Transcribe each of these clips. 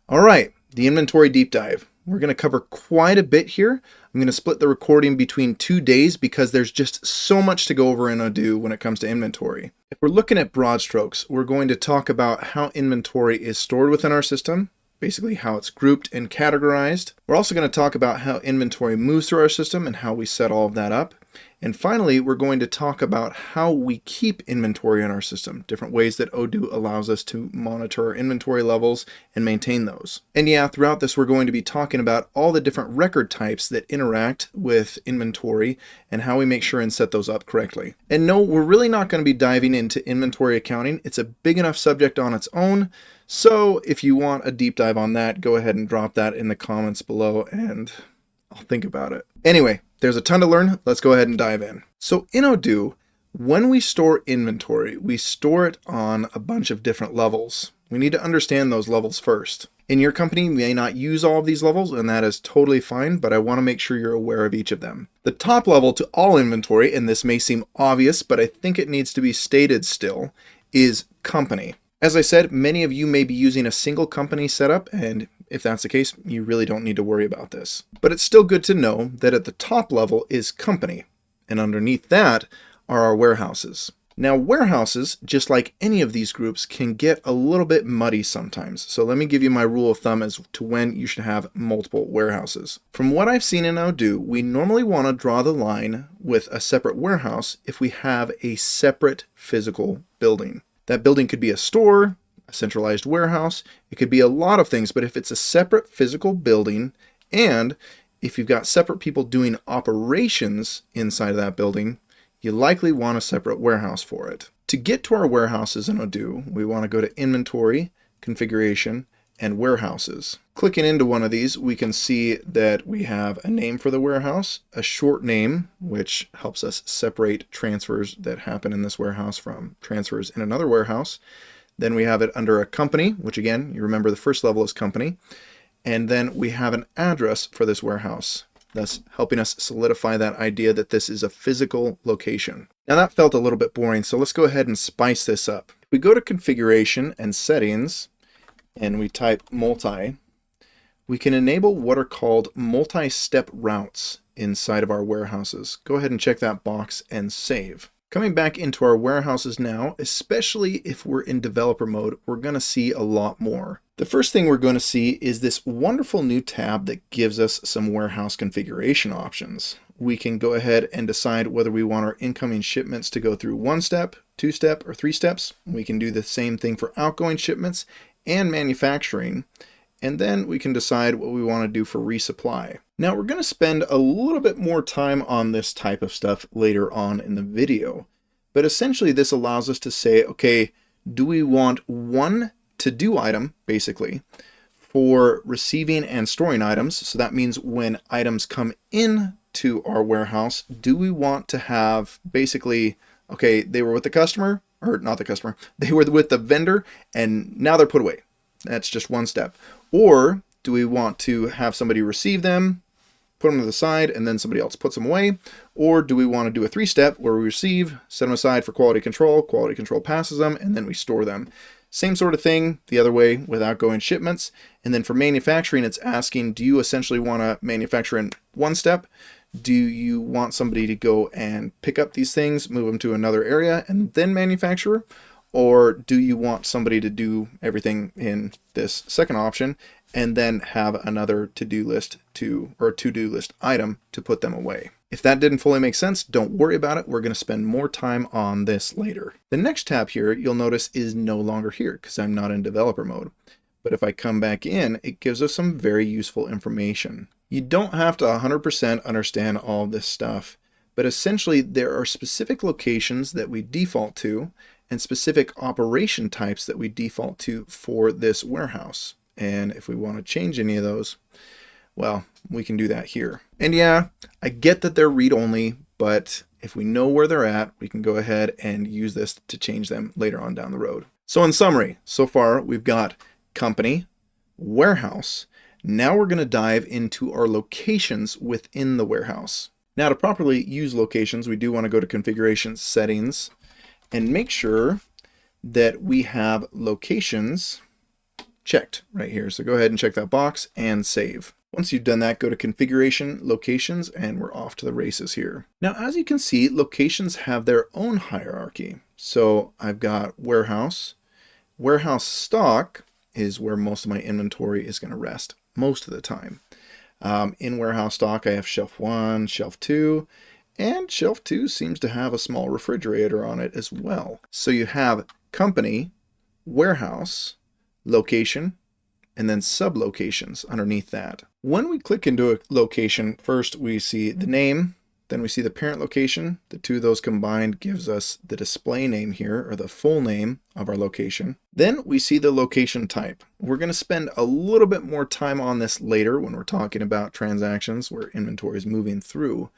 All right, the inventory deep dive. We're going to cover quite a bit here. I'm going to split the recording between 2 days because there's just so much to go over in Odoo when it comes to inventory. If we're looking at broad strokes, we're going to talk about how inventory is stored within our system, basically how it's grouped and categorized. We're also going to talk about how inventory moves through our system and how we set all of that up. And finally, we're going to talk about how we keep inventory in our system, different ways that Odoo allows us to monitor our inventory levels and maintain those. And yeah, throughout this, we're going to be talking about all the different record types that interact with inventory and how we make sure and set those up correctly. And no, we're really not going to be diving into inventory accounting. It's a big enough subject on its own. So if you want a deep dive on that, go ahead and drop that in the comments below and I'll think about it. Anyway, there's a ton to learn. Let's go ahead and dive in. So in Odoo, when we store inventory, we store it on a bunch of different levels. We need to understand those levels first. In your company, you may not use all of these levels, and that is totally fine, but I want to make sure you're aware of each of them. The top level to all inventory, and this may seem obvious, but I think it needs to be stated still, is company. As I said, many of you may be using a single company setup, and if that's the case, you really don't need to worry about this. But it's still good to know that at the top level is company, and underneath that are our warehouses. Now, warehouses, just like any of these groups, can get a little bit muddy sometimes. So let me give you my rule of thumb as to when you should have multiple warehouses. From what I've seen in Odoo, we normally want to draw the line with a separate warehouse if we have a separate physical building. That building could be a store, a centralized warehouse, it could be a lot of things, but if it's a separate physical building, and if you've got separate people doing operations inside of that building, you likely want a separate warehouse for it. To get to our warehouses in Odoo, we want to go to Inventory, Configuration, and Warehouses. Clicking into one of these, we can see that we have a name for the warehouse, a short name, which helps us separate transfers that happen in this warehouse from transfers in another warehouse. Then we have it under a company, which again, you remember the first level is company. And then we have an address for this warehouse, thus helping us solidify that idea that this is a physical location. Now that felt a little bit boring, so let's go ahead and spice this up. If we go to Configuration and Settings, and we type multi, we can enable what are called multi-step routes inside of our warehouses. Go ahead and check that box and save. Coming back into our warehouses now, especially if we're in developer mode, we're going to see a lot more. The first thing we're going to see is this wonderful new tab that gives us some warehouse configuration options. We can go ahead and decide whether we want our incoming shipments to go through 1 step, 2 step, or 3 steps. We can do the same thing for outgoing shipments and manufacturing, and then we can decide what we want to do for resupply. Now we're going to spend a little bit more time on this type of stuff later on in the video, but essentially this allows us to say, okay, do we want one to-do item, basically, for receiving and storing items? So that means when items come in to our warehouse, do we want to have basically, okay, they were with the customer, or not the customer, they were with the vendor and now they're put away. That's just one step. Or do we want to have somebody receive them, put them to the side, and then somebody else puts them away? Or do we want to do a 3-step where we receive, set them aside for quality control passes them, and then we store them? Same sort of thing the other way with outgoing shipments. And then for manufacturing, it's asking, do you essentially want to manufacture in 1 step? Do you want somebody to go and pick up these things, move them to another area, and then manufacture? Or do you want somebody to do everything in this second option and then have another to-do list item to put them away? If that didn't fully make sense, don't worry about it. We're going to spend more time on this later. The next tab here, you'll notice, is no longer here because I'm not in developer mode. But if I come back in, it gives us some very useful information. You don't have to 100% understand all of this stuff, but essentially there are specific locations that we default to and specific operation types that we default to for this warehouse. And if we want to change any of those, well, we can do that here. And yeah, I get that they're read-only, but if we know where they're at, we can go ahead and use this to change them later on down the road. So in summary, so far we've got company, warehouse. Now we're going to dive into our locations within the warehouse. Now to properly use locations, we do want to go to Configuration Settings and make sure that we have locations checked right here. So go ahead and check that box and save. Once you've done that, go to Configuration, Locations, and we're off to the races here. Now, as you can see, locations have their own hierarchy. So I've got warehouse. Warehouse stock is where most of my inventory is going to rest most of the time. In warehouse stock, I have shelf 1, shelf 2, and shelf 2 seems to have a small refrigerator on it as well. So you have company, warehouse, location, and then sub-locations underneath that. When we click into a location, first we see the name, then we see the parent location. The two of those combined gives us the display name here, or the full name of our location. Then we see the location type. We're going to spend a little bit more time on this later when we're talking about transactions where inventory is moving through.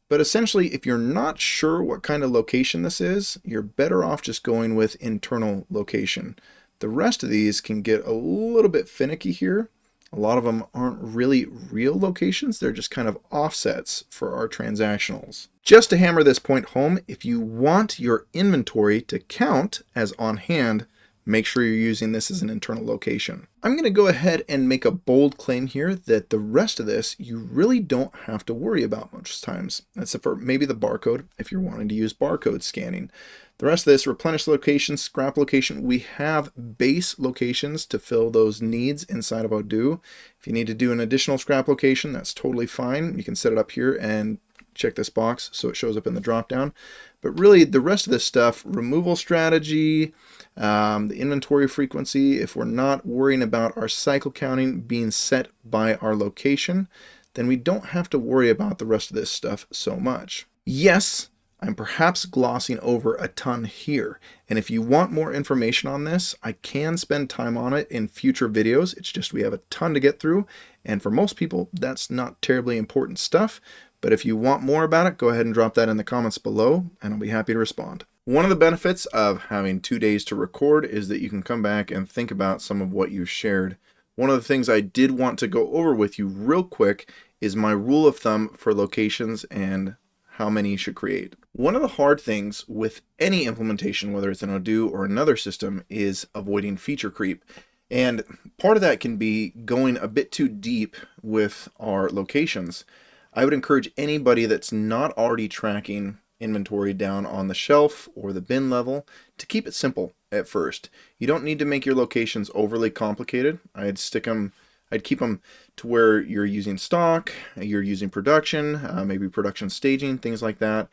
But essentially, if you're not sure what kind of location this is, you're better off just going with internal location. The rest of these can get a little bit finicky here. A lot of them aren't really real locations. They're just kind of offsets for our transactionals. Just to hammer this point home, if you want your inventory to count as on hand, make sure you're using this as an internal location. I'm going to go ahead and make a bold claim here that the rest of this you really don't have to worry about most times, except for maybe the barcode if you're wanting to use barcode scanning. The rest of this, replenish location, scrap location, we have base locations to fill those needs inside of Odoo. If you need to do an additional scrap location, that's totally fine. You can set it up here and check this box so it shows up in the dropdown. But really, the rest of this stuff, removal strategy, the inventory frequency, if we're not worrying about our cycle counting being set by our location, then we don't have to worry about the rest of this stuff so much. Yes, I'm perhaps glossing over a ton here, and if you want more information on this, I can spend time on it in future videos. It's just we have a ton to get through, and for most people, that's not terribly important stuff. But if you want more about it, go ahead and drop that in the comments below, and I'll be happy to respond. One of the benefits of having 2 days to record is that you can come back and think about some of what you shared. One of the things I did want to go over with you real quick is my rule of thumb for locations and how many you should create. One of the hard things with any implementation, whether it's an Odoo or another system, is avoiding feature creep. And part of that can be going a bit too deep with our locations. I would encourage anybody that's not already tracking inventory down on the shelf or the bin level to keep it simple at first. You don't need to make your locations overly complicated. I'd keep them to where you're using stock, you're using production, maybe production staging, things like that.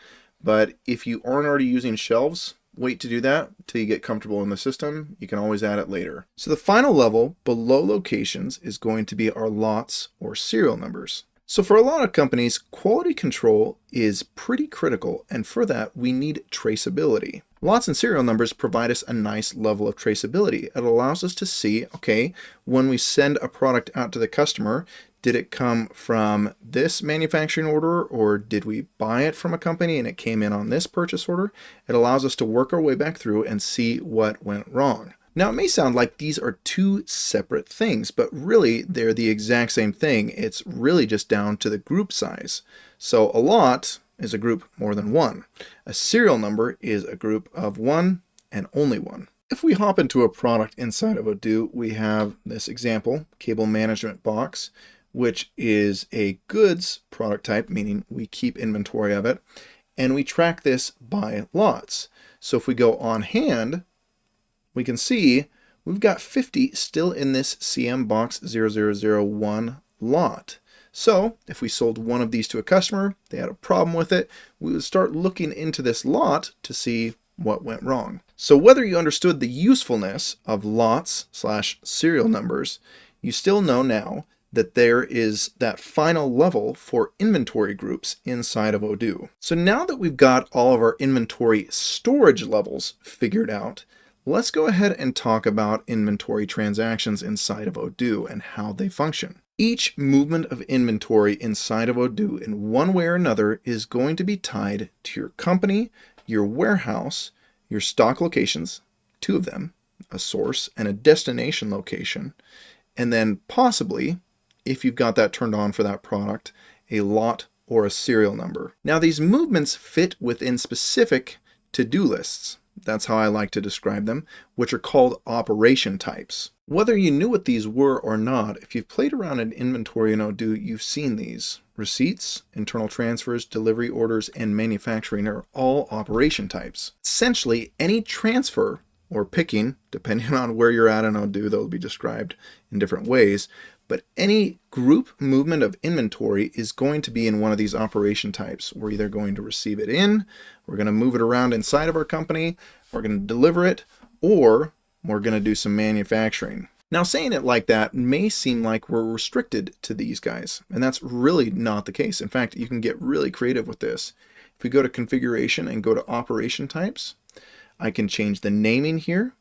But if you aren't already using shelves, wait to do that till you get comfortable in the system. You can always add it later. So the final level below locations is going to be our lots or serial numbers. So for a lot of companies, quality control is pretty critical, and for that we need traceability. Lots and serial numbers provide us a nice level of traceability. It allows us to see, okay, when we send a product out to the customer, did it come from this manufacturing order, or did we buy it from a company and it came in on this purchase order? It allows us to work our way back through and see what went wrong. Now, it may sound like these are two separate things, but really they're the exact same thing. It's really just down to the group size. So a lot is a group more than one. A serial number is a group of one and only one. If we hop into a product inside of Odoo, we have this example, cable management box, which is a goods product type, meaning we keep inventory of it, and we track this by lots. So if we go on hand, we can see we've got 50 still in this CM box 0001 lot. So if we sold one of these to a customer, they had a problem with it, we would start looking into this lot to see what went wrong. So whether you understood the usefulness of lots/serial numbers, you still know now that there is that final level for inventory groups inside of Odoo. So now that we've got all of our inventory storage levels figured out, let's go ahead and talk about inventory transactions inside of Odoo and how they function. Each movement of inventory inside of Odoo in one way or another is going to be tied to your company, your warehouse, your stock locations, two of them, a source and a destination location, and then possibly, if you've got that turned on for that product, a lot or a serial number. Now these movements fit within specific to-do lists. That's how I like to describe them, which are called operation types. Whether you knew what these were or not, if you've played around in inventory in Odoo, you've seen these. Receipts, internal transfers, delivery orders, and manufacturing are all operation types. Essentially, any transfer or picking, depending on where you're at in Odoo, they'll be described in different ways, but any group movement of inventory is going to be in one of these operation types. We're either going to receive it in, we're going to move it around inside of our company, we're going to deliver it, or we're going to do some manufacturing. Now, saying it like that may seem like we're restricted to these guys, and that's really not the case. In fact, you can get really creative with this. If we go to configuration and go to operation types, I can change the naming here.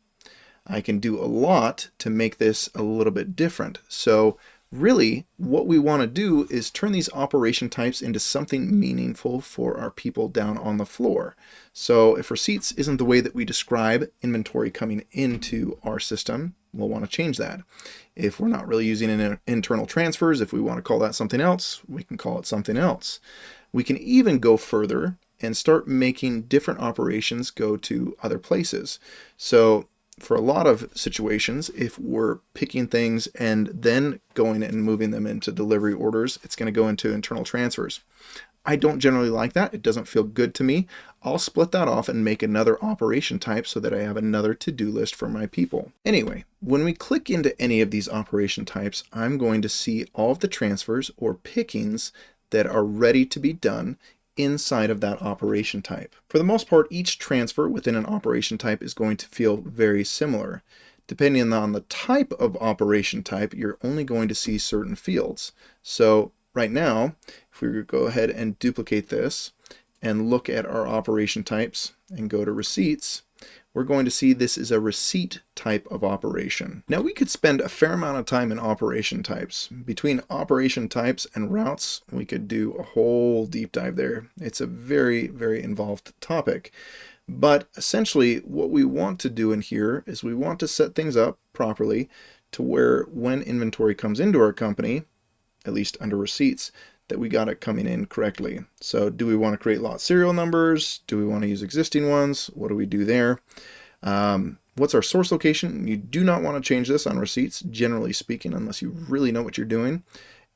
I can do a lot to make this a little bit different. So really what we want to do is turn these operation types into something meaningful for our people down on the floor. So if receipts isn't the way that we describe inventory coming into our system, we'll want to change that. If we're not really using internal transfers, if we want to call that something else, we can call it something else. We can even go further and start making different operations go to other places. So for a lot of situations, if we're picking things and then going and moving them into delivery orders, it's going to go into internal transfers. I don't generally like that. It doesn't feel good to me. I'll split that off and make another operation type so that I have another to-do list for my people. Anyway, when we click into any of these operation types, I'm going to see all of the transfers or pickings that are ready to be done inside of that operation type. For the most part, each transfer within an operation type is going to feel very similar. Depending on the type of operation type, you're only going to see certain fields. So right now, if we go ahead and duplicate this and look at our operation types and go to receipts, we're going to see this is a receipt type of operation. Now we could spend a fair amount of time in operation types. Between operation types and routes, we could do a whole deep dive there. It's a very, very involved topic. But essentially what we want to do in here is we want to set things up properly to where when inventory comes into our company, at least under receipts, that we got it coming in correctly. So do we want to create lot serial numbers? Do we want to use existing ones? What do we do there? What's our source location? You do not want to change this on receipts, generally speaking, unless you really know what you're doing.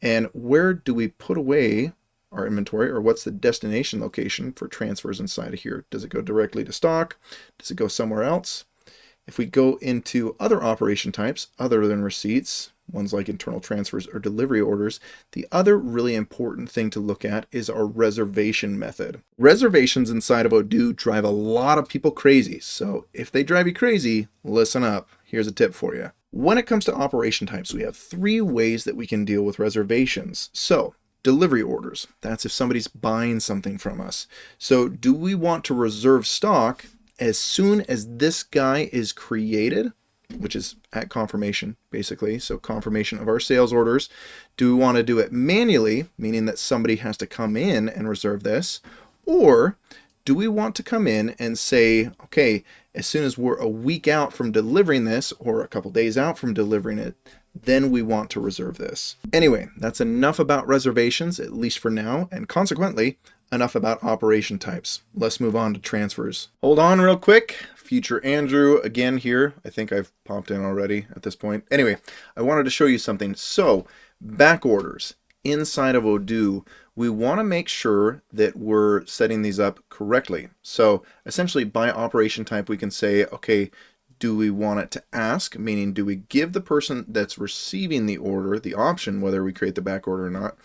And where do we put away our inventory, or what's the destination location for transfers inside of here? Does it go directly to stock? Does it go somewhere else? If we go into other operation types other than receipts, ones like internal transfers or delivery orders, the other really important thing to look at is our reservation method. Reservations inside of Odoo drive a lot of people crazy. So if they drive you crazy, listen up. Here's a tip for you. When it comes to operation types, we have 3 ways that we can deal with reservations. So delivery orders, that's if somebody's buying something from us. So do we want to reserve stock as soon as this guy is created, which is at confirmation, basically, so confirmation of our sales orders? Do we want to do it manually, meaning that somebody has to come in and reserve this? Or do we want to come in and say, okay, as soon as we're a week out from delivering this, or a couple days out from delivering it, then we want to reserve this? Anyway, that's enough about reservations, at least for now, and consequently, enough about operation types. Let's move on to transfers. Hold on real quick. Future Andrew again here. I think I've popped in already at this point. Anyway, I wanted to show you something. So, back orders inside of Odoo, we want to make sure that we're setting these up correctly. So, essentially by operation type, we can say, okay, do we want it to ask, meaning do we give the person that's receiving the order the option whether we create the back order or not?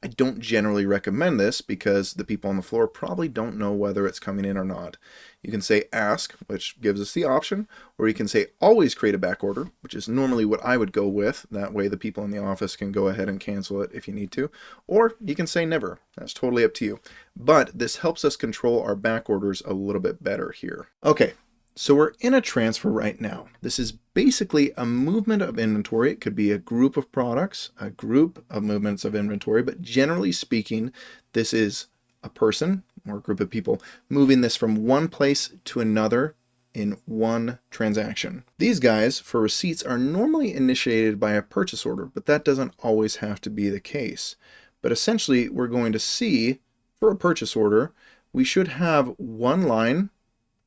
I don't generally recommend this because the people on the floor probably don't know whether it's coming in or not. You can say ask, which gives us the option, or you can say always create a back order, which is normally what I would go with. That way the people in the office can go ahead and cancel it if you need to. Or you can say never. That's totally up to you. But this helps us control our back orders a little bit better here. Okay. So we're in a transfer right now. This is basically a movement of inventory. It could be a group of products, a group of movements of inventory, but generally speaking, this is a person or a group of people moving this from one place to another in one transaction. These guys, for receipts, are normally initiated by a purchase order, but that doesn't always have to be the case. But essentially, we're going to see, for a purchase order, we should have one line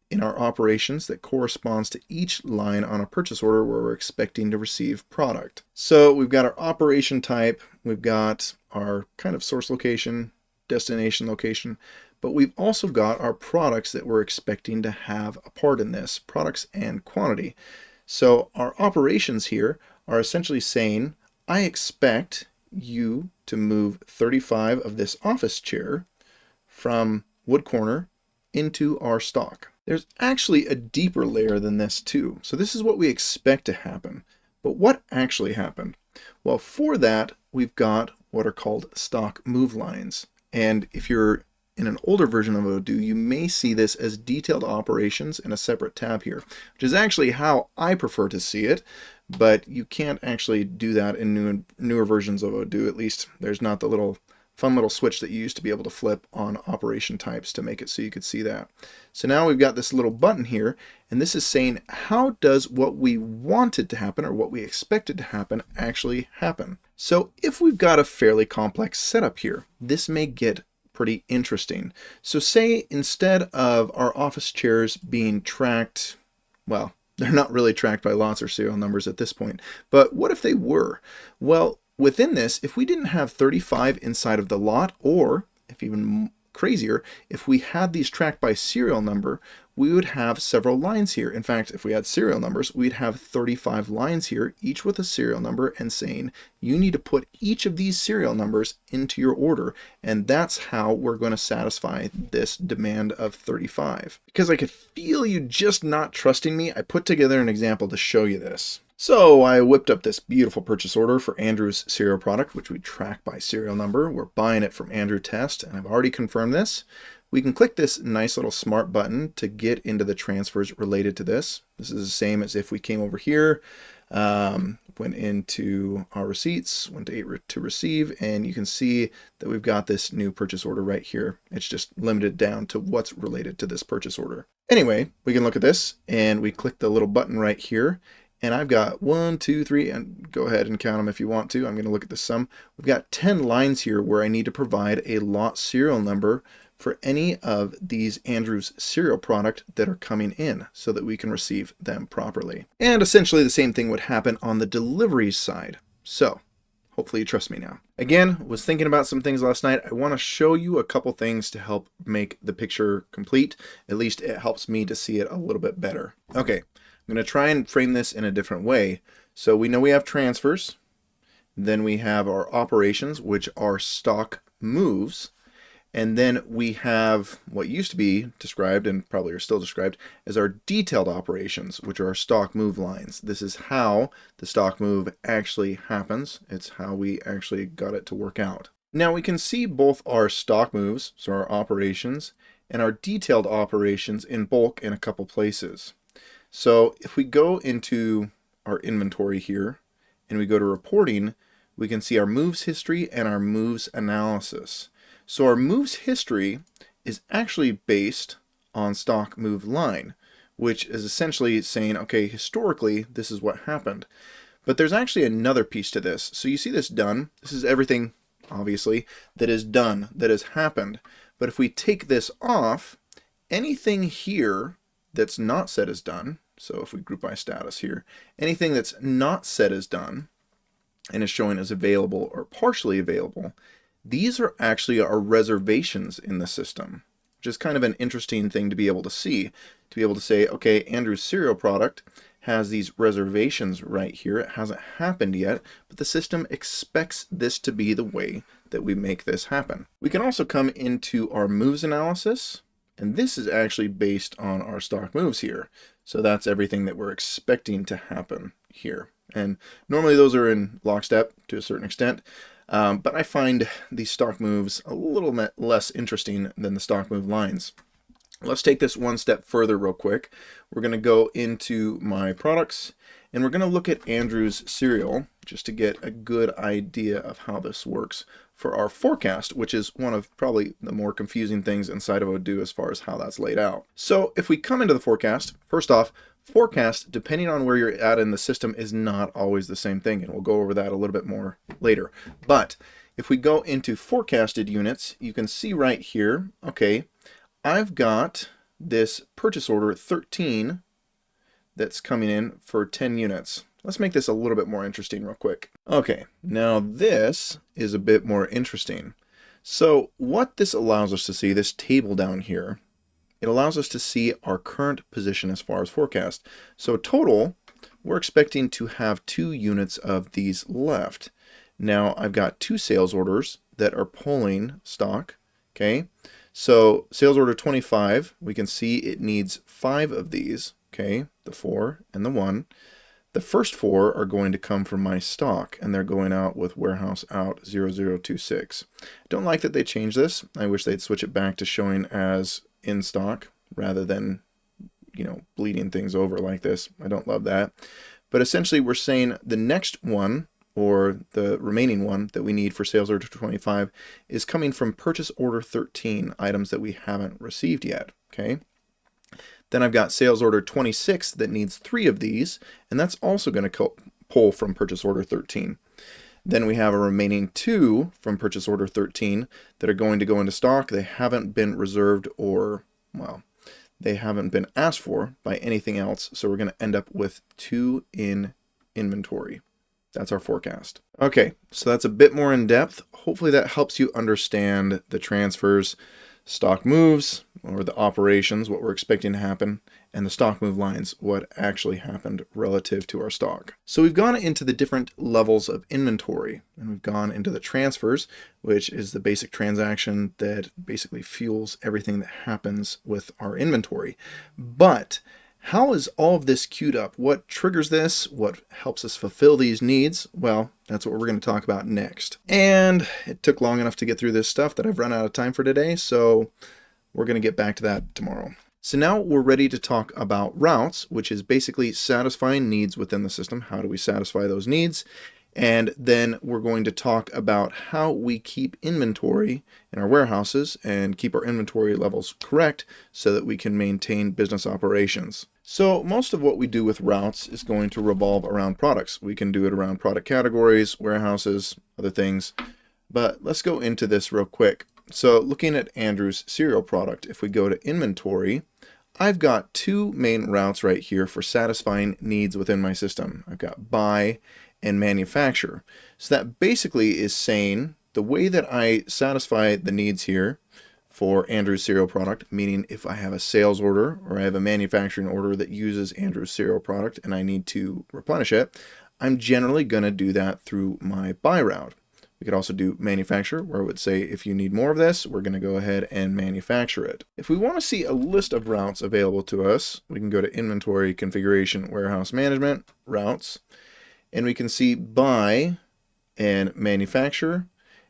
in our operations that corresponds to each line on a purchase order where we're expecting to receive product. So we've got our operation type, we've got our kind of source location, destination location, but we've also got our products that we're expecting to have a part in this, products and quantity. So our operations here are essentially saying, I expect you to move 35 of this office chair from wood corner into our stock. There's actually a deeper layer than this too. So this is what we expect to happen. But what actually happened? Well, for that, we've got what are called stock move lines. And if you're in an older version of Odoo, you may see this as detailed operations in a separate tab here, which is actually how I prefer to see it, but you can't actually do that in newer versions of Odoo. At least there's not the fun little switch that you used to be able to flip on operation types to make it so you could see that. So now we've got this little button here, and this is saying, how does what we wanted to happen or what we expected to happen actually happen? So if we've got a fairly complex setup here, this may get pretty interesting. So say instead of our office chairs being tracked, well, they're not really tracked by lots or serial numbers at this point, but what if they were? Well, within this, if we didn't have 35 inside of the lot, or if even crazier, if we had these tracked by serial number, we would have several lines here. In fact, if we had serial numbers, we'd have 35 lines here, each with a serial number, and saying, you need to put each of these serial numbers into your order. And that's how we're going to satisfy this demand of 35. Because I could feel you just not trusting me, I put together an example to show you this. So I whipped up this beautiful purchase order for Andrew's cereal product, which we track by serial number. We're buying it from Andrew Test, and I've already confirmed this. We can click this nice little smart button to get into the transfers related to this. This is the same as if we came over here, went into our receipts, went to receive, and you can see that we've got this new purchase order right here. It's just limited down to what's related to this purchase order. Anyway, we can look at this, and we click the little button right here. And I've got 1, 2, 3, and go ahead and count them if you want to. I'm going to look at the sum. We've got 10 lines here where I need to provide a lot serial number for any of these Andrew's cereal product that are coming in so that we can receive them properly. And essentially the same thing would happen on the delivery side. So hopefully you trust me now. Again, was thinking about some things last night. I want to show you a couple things to help make the picture complete. At least it helps me to see it a little bit better. Okay. I'm going to try and frame this in a different way. So we know we have transfers, then we have our operations, which are stock moves, and then we have what used to be described, and probably are still described, as our detailed operations, which are our stock move lines. This is how the stock move actually happens. It's how we actually got it to work out. Now we can see both our stock moves, so our operations, and our detailed operations in bulk in a couple places. So if we go into our inventory here and we go to reporting, we can see our moves history and our moves analysis. So our moves history is actually based on stock move line, which is essentially saying, okay, historically, this is what happened. But there's actually another piece to this. So you see this done. This is everything, obviously, that is done, that has happened. But if we take this off, anything here that's not set as done, so if we group by status here, anything that's not set as done and is showing as available or partially available, these are actually our reservations in the system, which is kind of an interesting thing to be able to see, to be able to say, okay, Andrew's cereal product has these reservations right here. It hasn't happened yet, but the system expects this to be the way that we make this happen. We can also come into our moves analysis, and this is actually based on our stock moves here. So that's everything that we're expecting to happen here. And normally those are in lockstep to a certain extent, but I find these stock moves a little bit less interesting than the stock move lines. Let's take this one step further real quick. We're going to go into my products, and we're going to look at Andrew's cereal just to get a good idea of how this works for our forecast, which is one of probably the more confusing things inside of Odoo as far as how that's laid out. So if we come into the forecast, first off, forecast, depending on where you're at in the system, is not always the same thing, and we'll go over that a little bit more later. But if we go into forecasted units, you can see right here, okay, I've got this purchase order 13 that's coming in for 10 units. Let's make this a little bit more interesting real quick. Okay, now this is a bit more interesting. So what this allows us to see, this table down here, it allows us to see our current position as far as forecast. So total, we're expecting to have 2 units of these left. Now I've got 2 sales orders that are pulling stock, okay? So sales order 25, we can see it needs 5 of these, okay? The 4 and the 1. The first 4 are going to come from my stock, and they're going out with warehouse out 0026. Don't like that they changed this. I wish they'd switch it back to showing as in stock rather than, bleeding things over like this. I don't love that. But essentially we're saying the next one, or the remaining one that we need for sales order 25, is coming from purchase order 13, items that we haven't received yet, okay? Then I've got sales order 26 that needs 3 of these, and that's also going to pull from purchase order 13. Then we have a remaining 2 from purchase order 13 that are going to go into stock. They haven't been reserved or, well, they haven't been asked for by anything else, so we're going to end up with 2 in inventory. That's our forecast. Okay, so that's a bit more in depth. Hopefully that helps you understand the transfers, stock moves, or the operations, what we're expecting to happen, and the stock move lines, what actually happened relative to our stock. So we've gone into the different levels of inventory, and we've gone into the transfers, which is the basic transaction that basically fuels everything that happens with our inventory. But how is all of this queued up? What triggers this? What helps us fulfill these needs? Well, that's what we're going to talk about next. And it took long enough to get through this stuff that I've run out of time for today, so we're going to get back to that tomorrow. So now we're ready to talk about routes, which is basically satisfying needs within the system. How do we satisfy those needs? And then we're going to talk about how we keep inventory in our warehouses and keep our inventory levels correct so that we can maintain business operations. So most of what we do with routes is going to revolve around products. We can do it around product categories, warehouses, other things. But let's go into this real quick. So looking at Andrew's cereal product, if we go to inventory, I've got 2 main routes right here for satisfying needs within my system. I've got buy and manufacture. So that basically is saying the way that I satisfy the needs here for Andrew's cereal product, meaning if I have a sales order or I have a manufacturing order that uses Andrew's cereal product and I need to replenish it, I'm generally going to do that through my buy route. We could also do manufacture, where it would say if you need more of this, we're going to go ahead and manufacture it. If we want to see a list of routes available to us, we can go to inventory, configuration, warehouse management, routes, and we can see buy and manufacture,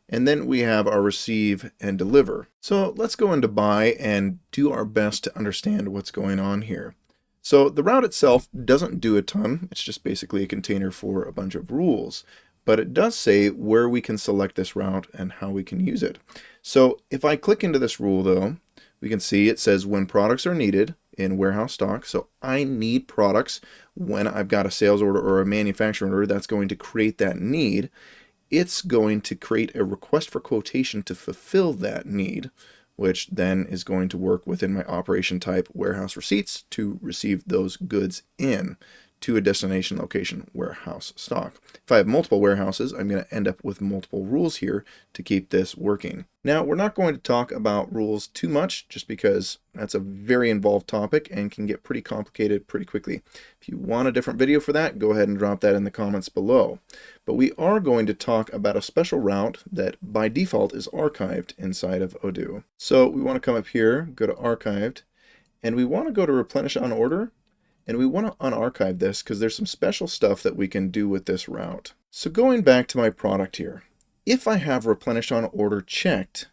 and then we have our receive and deliver. So let's go into buy and do our best to understand what's going on here. So the route itself doesn't do a ton. It's just basically a container for a bunch of rules. But it does say where we can select this route and how we can use it. So if I click into this rule though, we can see it says when products are needed in warehouse stock. So I need products when I've got a sales order or a manufacturing order that's going to create that need. It's going to create a request for quotation to fulfill that need, which then is going to work within my operation type warehouse receipts to receive those goods in to a destination location warehouse stock. If I have multiple warehouses, I'm going to end up with multiple rules here to keep this working. Now, we're not going to talk about rules too much just because that's a very involved topic and can get pretty complicated pretty quickly. If you want a different video for that, go ahead and drop that in the comments below. But we are going to talk about a special route that by default is archived inside of Odoo. So we want to come up here, go to archived, and we want to go to replenish on order. And we want to unarchive this because there's some special stuff that we can do with this route. So going back to my product here, if I have replenish on order checked,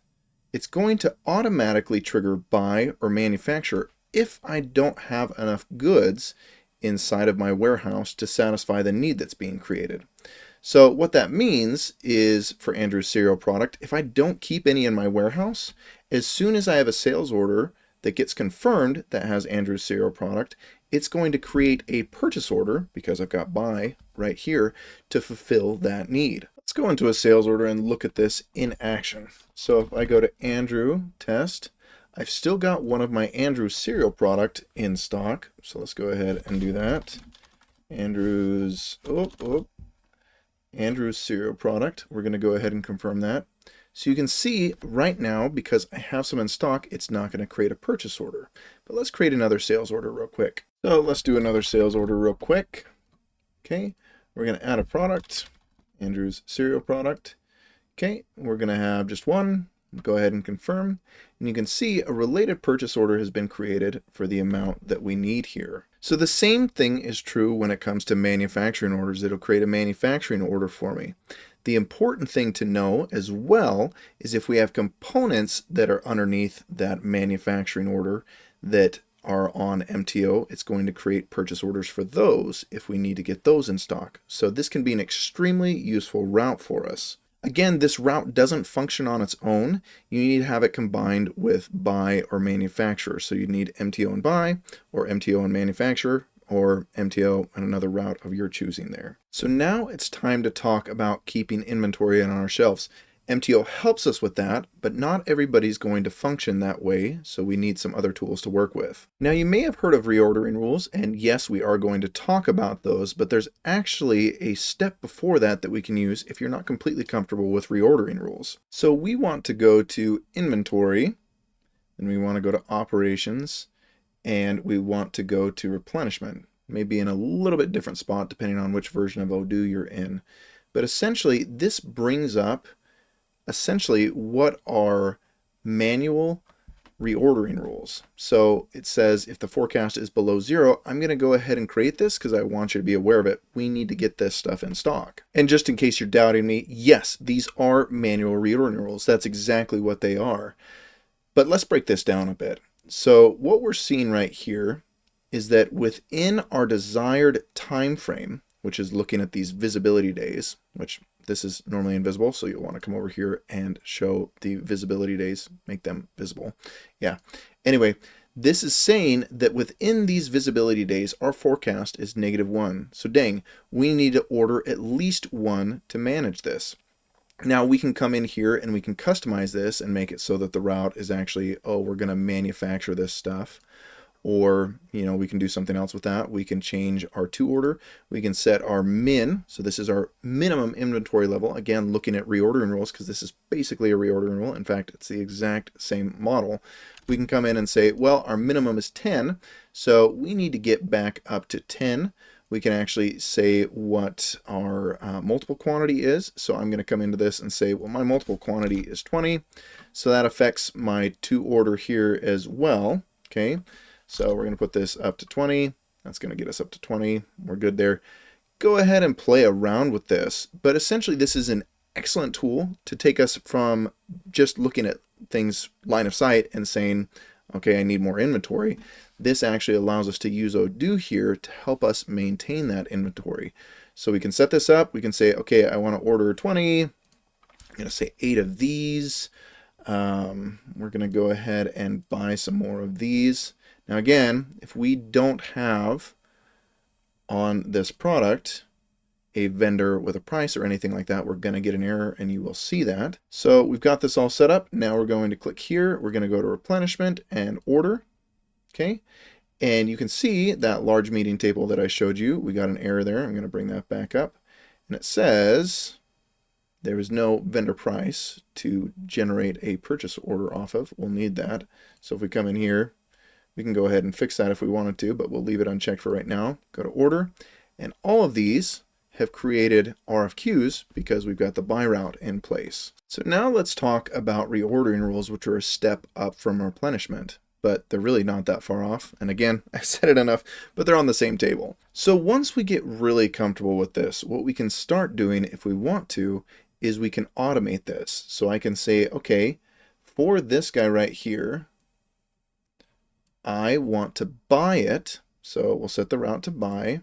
it's going to automatically trigger buy or manufacture if I don't have enough goods inside of my warehouse to satisfy the need that's being created. So what that means is for Andrew's cereal product, if I don't keep any in my warehouse, as soon as I have a sales order that gets confirmed that has Andrew's cereal product, it's going to create a purchase order, because I've got buy right here, to fulfill that need. Let's go into a sales order and look at this in action. So if I go to Andrew test, I've still got one of my Andrews cereal product in stock. So let's go ahead and do that. Andrews cereal product. We're going to go ahead and confirm that. So you can see right now, because I have some in stock, it's not going to create a purchase order. But let's create another sales order real quick. So let's do another sales order real quick. Okay, we're going to add a product, Andrews cereal product. Okay, we're going to have just one. Go ahead and confirm. And you can see a related purchase order has been created for the amount that we need here. So the same thing is true when it comes to manufacturing orders. It'll create a manufacturing order for me. The important thing to know as well is if we have components that are underneath that manufacturing order that are on MTO, it's going to create purchase orders for those if we need to get those in stock. So this can be an extremely useful route for us. Again, this route doesn't function on its own. You need to have it combined with buy or manufacturer. So you need MTO and buy, or MTO and manufacturer, or MTO and another route of your choosing there. So now it's time to talk about keeping inventory on our shelves. MTO helps us with that, but not everybody's going to function that way, so we need some other tools to work with. Now you may have heard of reordering rules, and yes, we are going to talk about those, but there's actually a step before that that we can use if you're not completely comfortable with reordering rules. So we want to go to inventory, and we want to go to operations, and we want to go to replenishment. Maybe in a little bit different spot depending on which version of Odoo you're in. But essentially, this brings up what are manual reordering rules. So it says if the forecast is below 0, I'm going to go ahead and create this because I want you to be aware of it. We need to get this stuff in stock. And just in case you're doubting me, yes, these are manual reordering rules. That's exactly what they are. But let's break this down a bit. So what we're seeing right here is that within our desired time frame, which is looking at these visibility days, which this is normally invisible, so you'll want to come over here and show the visibility days, make them visible. Yeah. Anyway, this is saying that within these visibility days, our forecast is -1. So dang, we need to order at least one to manage this. Now we can come in here and we can customize this and make it so that the route is actually, oh, we're going to manufacture this stuff. Or, we can do something else with that. We can change our to order. We can set our min. So this is our minimum inventory level. Again, looking at reordering rules, because this is basically a reordering rule. In fact, it's the exact same model. We can come in and say, well, our minimum is 10. So we need to get back up to 10. We can actually say what our multiple quantity is. So I'm going to come into this and say, well, my multiple quantity is 20. So that affects my to order here as well. Okay. So we're going to put this up to 20. That's going to get us up to 20. We're good there. Go ahead and play around with this. But essentially, this is an excellent tool to take us from just looking at things line of sight and saying, okay, I need more inventory. This actually allows us to use Odoo here to help us maintain that inventory. So we can set this up. We can say, okay, I want to order 20. I'm going to say 8 of these. We're going to go ahead and buy some more of these. Now again, if we don't have on this product a vendor with a price or anything like that, we're going to get an error and you will see that. So we've got this all set up. Now we're going to click here. We're going to go to replenishment and order. Okay. And you can see that large meeting table that I showed you. We got an error there. I'm going to bring that back up. And it says there is no vendor price to generate a purchase order off of. We'll need that. So if we come in here, we can go ahead and fix that if we wanted to, but we'll leave it unchecked for right now. Go to order, and all of these have created RFQs because we've got the buy route in place. So now let's talk about reordering rules, which are a step up from replenishment, but they're really not that far off. And again, I've said it enough, but they're on the same table. So once we get really comfortable with this, what we can start doing if we want to is we can automate this. So I can say, okay, for this guy right here, I want to buy it, so we'll set the route to buy.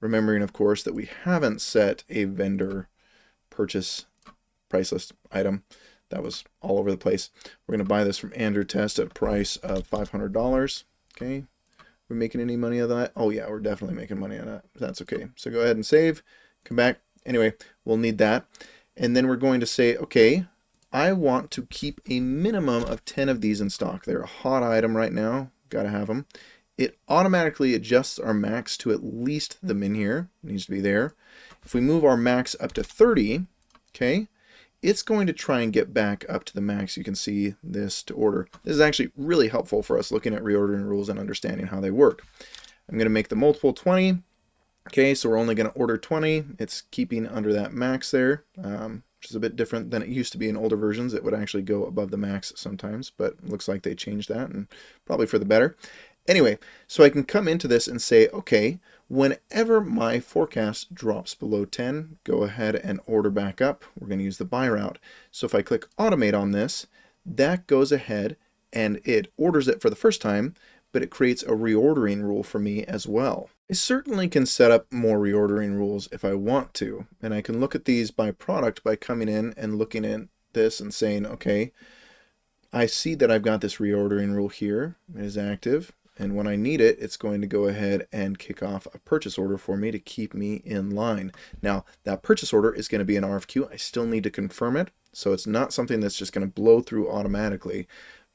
Remembering, of course, that we haven't set a vendor purchase price list item. That was all over the place. We're going to buy this from Andrew Test at a price of $500. Okay. We're making any money on that? Oh yeah, we're definitely making money on that. That's okay. So go ahead and save, come back. Anyway, we'll need that. And then we're going to say, okay, I want to keep a minimum of 10 of these in stock. They're a hot item right now. Got to have them. It automatically adjusts our max to at least the min here. It needs to be there. If we move our max up to 30, okay, it's going to try and get back up to the max. You can see this to order. This is actually really helpful for us looking at reordering rules and understanding how they work. I'm going to make the multiple 20. Okay, so we're only going to order 20. It's keeping under that max there, which is a bit different than it used to be in older versions. It would actually go above the max sometimes, but it looks like they changed that, and probably for the better. Anyway, so I can come into this and say, okay, whenever my forecast drops below 10, go ahead and order back up. We're going to use the buy route. So if I click automate on this, that goes ahead and it orders it for the first time, but it creates a reordering rule for me as well. I certainly can set up more reordering rules if I want to, and I can look at these by product by coming in and looking at this and saying, okay, I see that I've got this reordering rule here. It is active. And when I need it, it's going to go ahead and kick off a purchase order for me to keep me in line. Now, that purchase order is going to be an RFQ. I still need to confirm it. So it's not something that's just going to blow through automatically,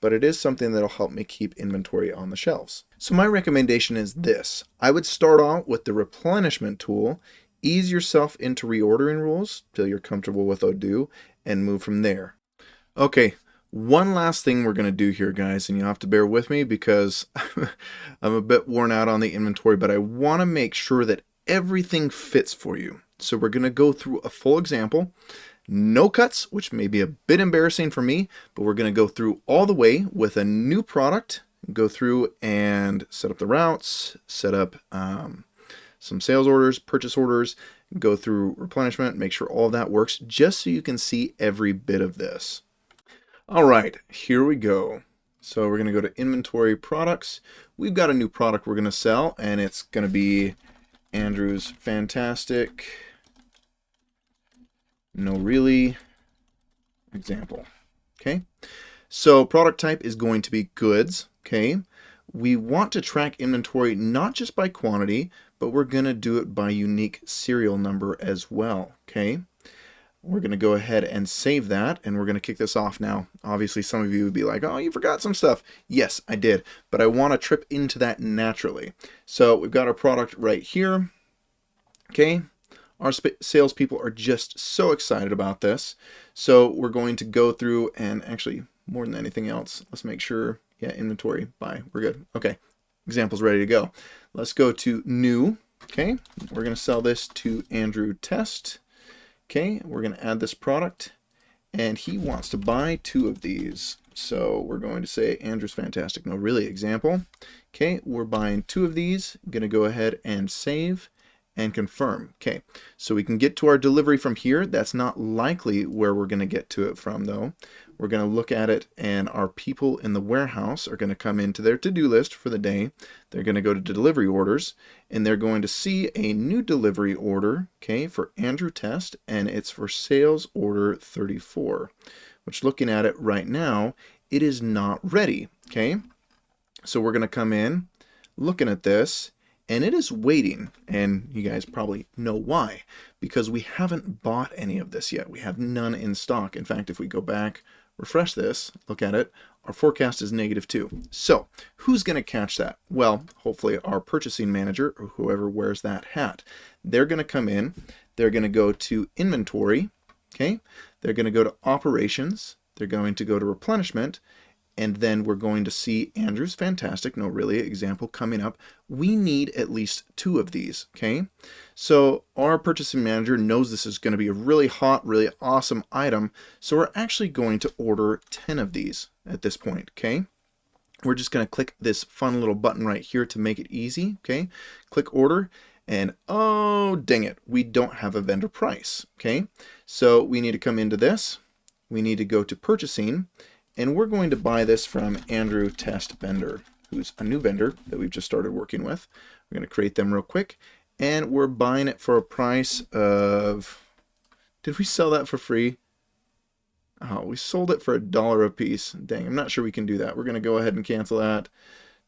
but it is something that'll help me keep inventory on the shelves. So my recommendation is this. I would start out with the replenishment tool, ease yourself into reordering rules till you're comfortable with Odoo, and move from there. Okay. One last thing we're going to do here, guys, and you have to bear with me because I'm a bit worn out on the inventory, but I want to make sure that everything fits for you. So we're going to go through a full example. No cuts, which may be a bit embarrassing for me, but we're going to go through all the way with a new product, go through and set up the routes, set up some sales orders, purchase orders, go through replenishment, make sure all of that works, just so you can see every bit of this. All right, here we go. So we're going to go to inventory products. We've got a new product we're going to sell, and it's going to be Andrew's Fantastic No Really example. Okay, so product type is going to be goods. Okay, we want to track inventory not just by quantity, but we're going to do it by unique serial number as well. Okay. We're going to go ahead and save that, and we're going to kick this off now. Obviously, some of you would be like, oh, you forgot some stuff. Yes, I did, but I want to trip into that naturally. So we've got our product right here. Okay, our salespeople are just so excited about this. So we're going to go through and actually, more than anything else, let's make sure, yeah, inventory, buy, we're good. Okay, example's ready to go. Let's go to new. Okay, we're going to sell this to Andrew Test. Okay, we're going to add this product, and he wants to buy 2 of these. So we're going to say Andrew's Fantastic No Really example. Okay, we're buying 2 of these. I'm going to go ahead and save and confirm. Okay, so we can get to our delivery from here. That's not likely where we're going to get to it from, though. We're going to look at it, and our people in the warehouse are going to come into their to-do list for the day. They're going to go to delivery orders, and they're going to see a new delivery order, okay, for Andrew Test, and it's for sales order 34, which looking at it right now, it is not ready, okay? So we're going to come in, looking at this, and it is waiting, and you guys probably know why, because we haven't bought any of this yet. We have none in stock. In fact, if we go back, refresh this, look at it, our forecast is -2. So who's going to catch that? Well, hopefully our purchasing manager or whoever wears that hat. They're going to come in, they're going to go to inventory, okay? They're going to go to operations, they're going to go to replenishment, and then we're going to see Andrew's Fantastic No Really example coming up. We need at least 2 of these, okay? So our purchasing manager knows this is going to be a really hot, really awesome item, so we're actually going to order 10 of these at this point, okay? We're just going to click this fun little button right here to make it easy, okay? Click order, and oh, dang it, we don't have a vendor price, okay? So we need to come into this. We need to go to purchasing, and we're going to buy this from Andrew Test Vendor, who's a new vendor that we've just started working with. We're going to create them real quick, and we're buying it for a price of, did we sell that for free? Oh, we sold it for $1 a piece. Dang, I'm not sure we can do that. We're going to go ahead and cancel that.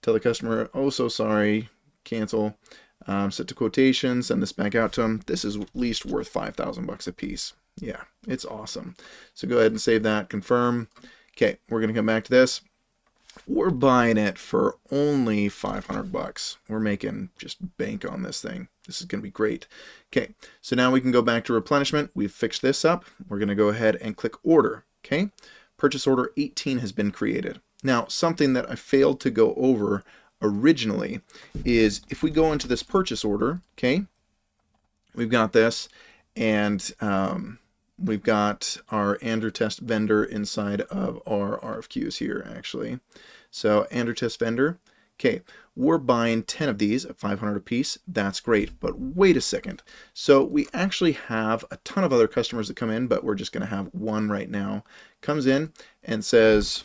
Tell the customer, oh, so sorry, cancel. Set to quotation, send this back out to them. This is at least worth $5,000 a piece. Yeah, it's awesome. So go ahead and save that, confirm. Okay, we're going to come back to this. We're buying it for only 500 bucks. We're making just bank on this thing. This is going to be great. Okay, so now we can go back to replenishment. We've fixed this up. We're going to go ahead and click order. Okay, purchase order 18 has been created. Now, something that I failed to go over originally is if we go into this purchase order, okay, we've got this, and we've got our Andrew test vendor inside of our RFQs here, actually. So Andrew test vendor, okay, we're buying 10 of these at 500 a piece. That's great, but wait a second. So we actually have a ton of other customers that come in, but we're just going to have one right now. Comes in and says,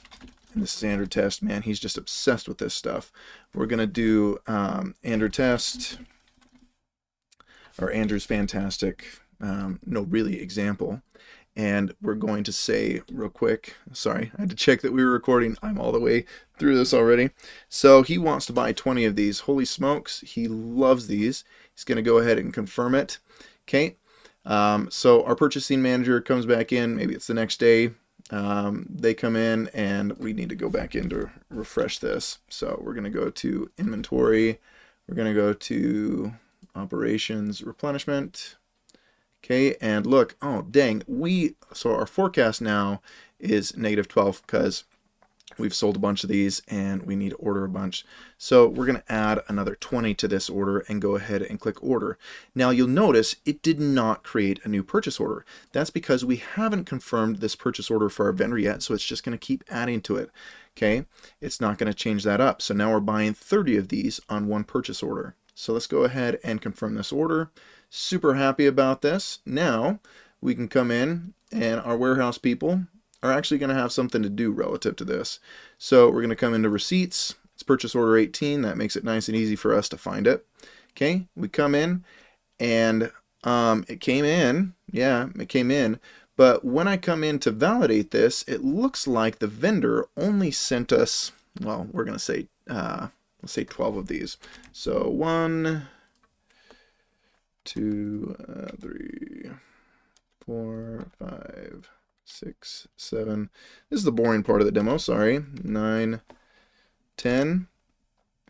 and this is Andrew test, man, he's just obsessed with this stuff. We're going to do Andrew test, or Andrew's fantastic, no, really example. And we're going to say real quick, sorry, I had to check that we were recording. I'm all the way through this already. So he wants to buy 20 of these. Holy smokes, he loves these. He's going to go ahead and confirm it. Okay, so our purchasing manager comes back in. Maybe it's the next day. They come in and we need to go back in to refresh this. So we're going to go to inventory. We're going to go to operations, replenishment. Okay, and look, oh dang, so our forecast now is -12 because we've sold a bunch of these and we need to order a bunch. So we're going to add another 20 to this order and go ahead and click order. Now you'll notice it did not create a new purchase order. That's because we haven't confirmed this purchase order for our vendor yet, so it's just going to keep adding to it. Okay, it's not going to change that up. So now we're buying 30 of these on one purchase order. So let's go ahead and confirm this order. Super happy about this. Now we can come in and our warehouse people are actually going to have something to do relative to this. So we're going to come into receipts. It's purchase order 18. That makes it nice and easy for us to find it. Okay, we come in and it came in. Yeah, it came in. But when I come in to validate this, it looks like the vendor only sent us, well, we're going to say, let's say 12 of these. So 1, 2, 3, 4, 5, 6, 7. This is the boring part of the demo, sorry. 9, 10.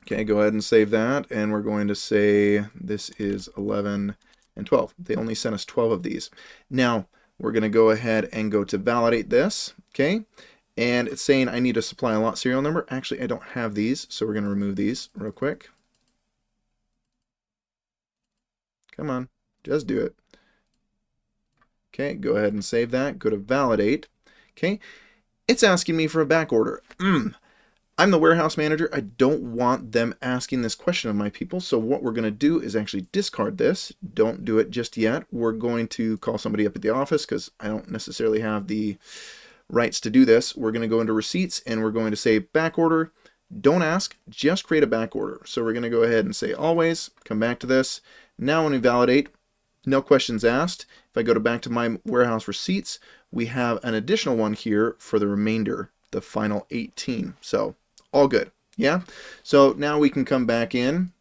Okay, go ahead and save that. And we're going to say this is 11 and 12. They only sent us 12 of these. Now, we're going to go ahead and go to validate this, okay? And it's saying I need to supply a lot serial number. Actually, I don't have these, so we're going to remove these real quick. Come on, just do it. Okay, go ahead and save that. Go to validate. Okay, it's asking me for a back order. I'm the warehouse manager. I don't want them asking this question of my people. So what we're going to do is actually discard this. Don't do it just yet. We're going to call somebody up at the office because I don't necessarily have the rights to do this. We're going to go into receipts and we're going to say back order. Don't ask, just create a back order. So we're going to go ahead and say always, come back to this. Now when we validate, no questions asked. If I go back to my warehouse receipts, we have an additional one here for the remainder, the final 18. So all good, yeah? So now we can come back in.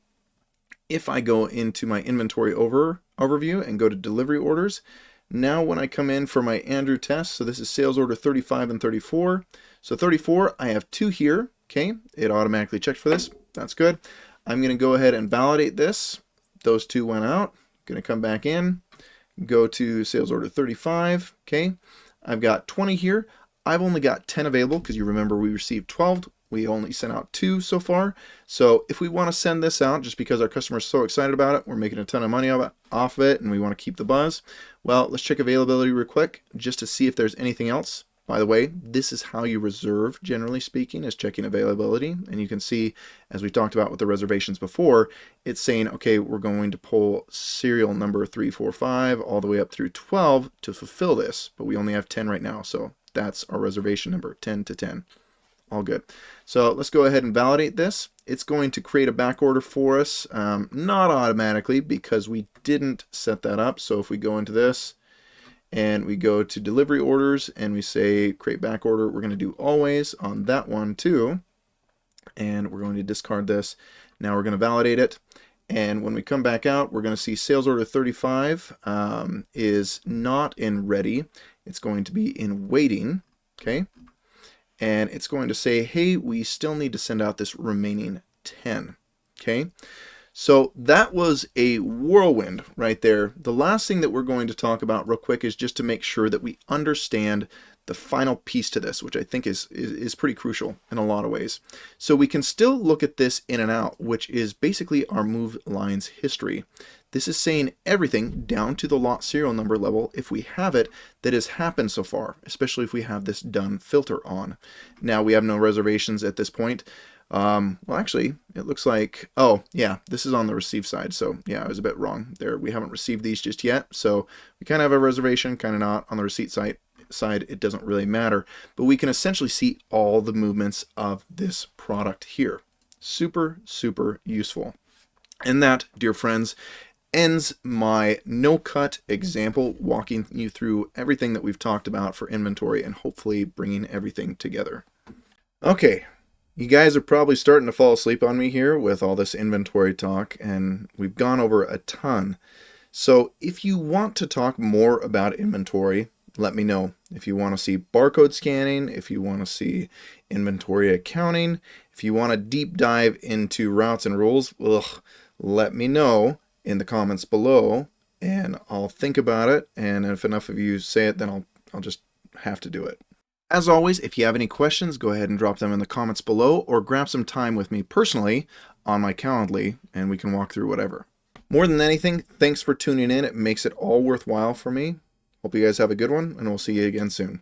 If I go into my inventory overview and go to delivery orders, now when I come in for my Andrew test, so this is sales order 35 and 34. So 34, I have 2 here, okay? It automatically checked for this, that's good. I'm gonna go ahead and validate this. Those 2 went out. Gonna come back in, go to sales order 35, okay? I've got 20 here. I've only got 10 available because you remember we received 12. We only sent out 2 so far. So if we want to send this out just because our customer is so excited about it, we're making a ton of money off of it and we want to keep the buzz, well, let's check availability real quick just to see if there's anything else. By the way, this is how you reserve, generally speaking, is checking availability. And you can see, as we talked about with the reservations before, it's saying, okay, we're going to pull serial number 345 all the way up through 12 to fulfill this, but we only have 10 right now. So that's our reservation number, 10 to 10. All good. So let's go ahead and validate this. It's going to create a back order for us, not automatically because we didn't set that up. So if we go into this, and we go to delivery orders and we say create back order, we're going to do always on that one too. And we're going to discard this. Now we're going to validate it. And when we come back out, we're going to see sales order 35 is not in ready. It's going to be in waiting, okay? And it's going to say, hey, we still need to send out this remaining 10, okay? So that was a whirlwind right there. The last thing that we're going to talk about real quick is just to make sure that we understand the final piece to this, which I think is pretty crucial in a lot of ways. So we can still look at this in and out, which is basically our move lines history. This is saying everything down to the lot serial number level, if we have it, that has happened so far, especially if we have this done filter on. Now we have no reservations at this point. Well, actually, it looks like, oh, yeah, this is on the receive side. So, yeah, I was a bit wrong there. We haven't received these just yet. So we kind of have a reservation, kind of not. On the receipt side, it doesn't really matter. But we can essentially see all the movements of this product here. Super, super useful. And that, dear friends, ends my no-cut example, walking you through everything that we've talked about for inventory and hopefully bringing everything together. Okay. You guys are probably starting to fall asleep on me here with all this inventory talk, and we've gone over a ton. So if you want to talk more about inventory, let me know. If you want to see barcode scanning, if you want to see inventory accounting, if you want to deep dive into routes and rules, let me know in the comments below, and I'll think about it, and if enough of you say it, then I'll just have to do it. As always, if you have any questions, go ahead and drop them in the comments below or grab some time with me personally on my Calendly and we can walk through whatever. More than anything, thanks for tuning in. It makes it all worthwhile for me. Hope you guys have a good one and we'll see you again soon.